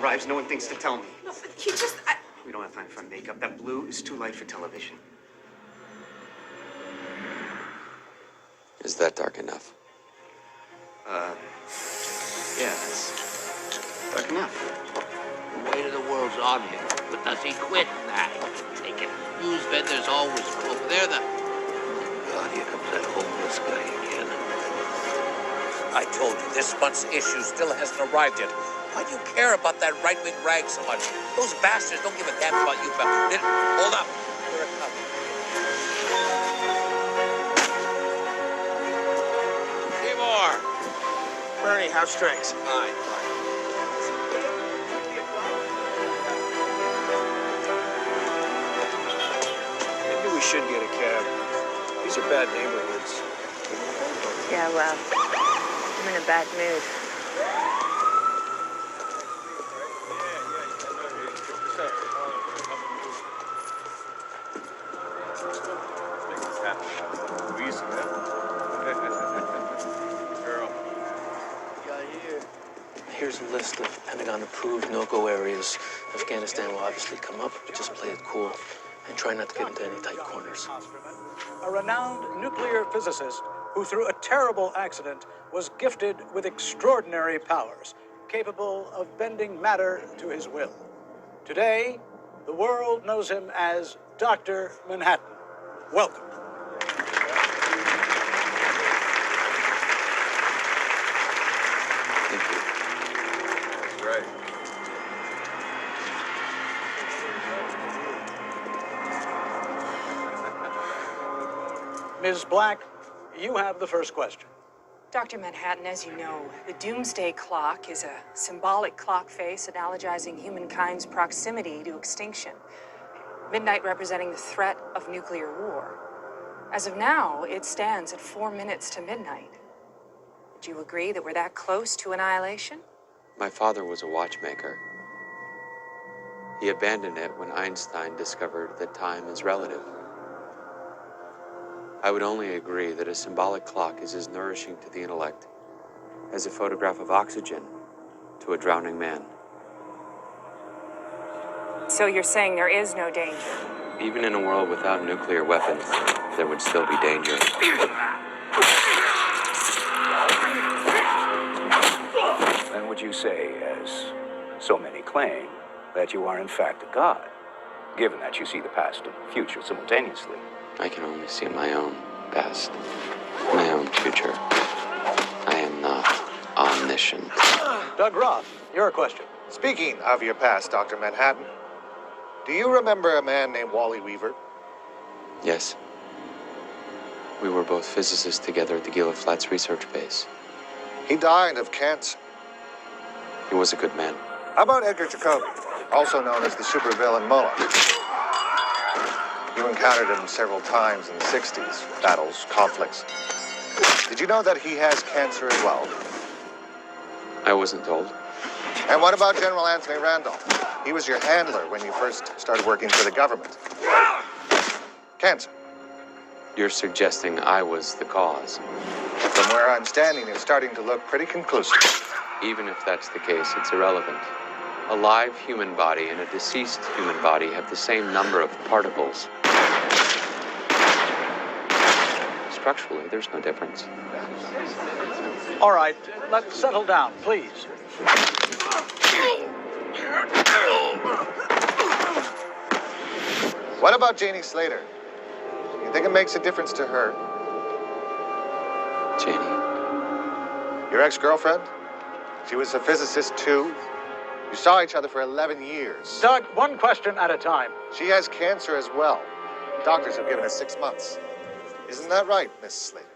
arrives, no one thinks to tell me. No, but he just... We don't have time for makeup. That blue is too light for television. Is that dark enough? Yeah, it's dark enough. The weight of the world's on him, but does he quit? Nah, he can take it. News vendors always go over there. God, here comes that homeless guy again. I told you, this month's issue still hasn't arrived yet. Why do you care about that right-wing rag so much? Those bastards don't give a damn about you, hold up. Here it comes. Seymour. Bernie, how's strings? Fine. Maybe we should get a cab. These are bad neighborhoods. Yeah, well, I'm in a bad mood. Here's a list of Pentagon-approved no-go areas. Afghanistan will obviously come up, but just play it cool and try not to get into any tight corners. A renowned nuclear physicist who, through a terrible accident, was gifted with extraordinary powers, capable of bending matter to his will. Today, the world knows him as Dr. Manhattan. Welcome. Right. Ms. Black, you have the first question. Dr. Manhattan, as you know, the doomsday clock is a symbolic clock face analogizing humankind's proximity to extinction. Midnight representing the threat of nuclear war. As of now, it stands at 4 minutes to midnight. Would you agree that we're that close to annihilation? My father was a watchmaker. He abandoned it when Einstein discovered that time is relative. I would only agree that a symbolic clock is as nourishing to the intellect as a photograph of oxygen to a drowning man. So you're saying there is no danger? Even in a world without nuclear weapons, there would still be danger. Then would you say, as so many claim, that you are in fact a god, given that you see the past and future simultaneously? I can only see my own past, my own future. I am not omniscient. Doug Roth, your question. Speaking of your past, Dr. Manhattan, do you remember a man named Wally Weaver? Yes. We were both physicists together at the Gila Flats Research Base. He died of cancer. He was a good man. How about Edgar Jacobi, also known as the supervillain Moloch? You encountered him several times in the 60s, battles, conflicts. Did you know that he has cancer as well? I wasn't told. And what about General Anthony Randolph? He was your handler when you first started working for the government. Cancer. You're suggesting I was the cause. From where I'm standing, it's starting to look pretty conclusive. Even if that's the case, it's irrelevant. A live human body and a deceased human body have the same number of particles. Structurally, there's no difference. All right, let's settle down, please. What about Janie Slater? You think it makes a difference to her? Janie? Your ex-girlfriend? She was a physicist too. You saw each other for 11 years. Doug, one question at a time. She has cancer as well. Doctors have given her 6 months. Isn't that right, Miss Slater?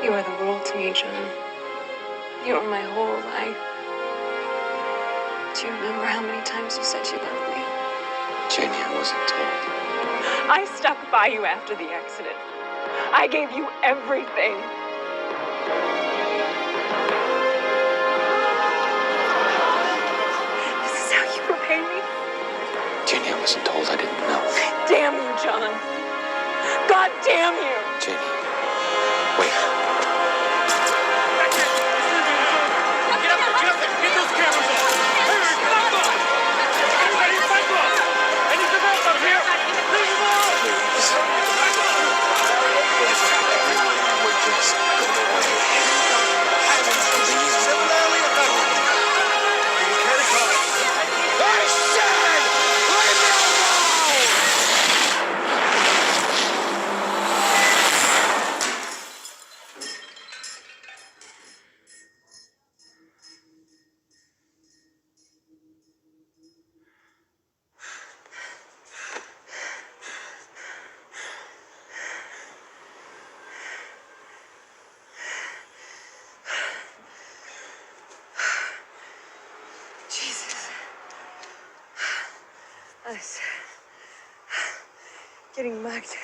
You are the world to me, John. You are my whole life. Do you remember how many times you said you loved me? Janie, I wasn't told. I stuck by you after the accident. I gave you everything. The I wasn't told. I didn't know. Damn you, John. God damn you. Janie, wait. Jesus. Us. Getting mugged.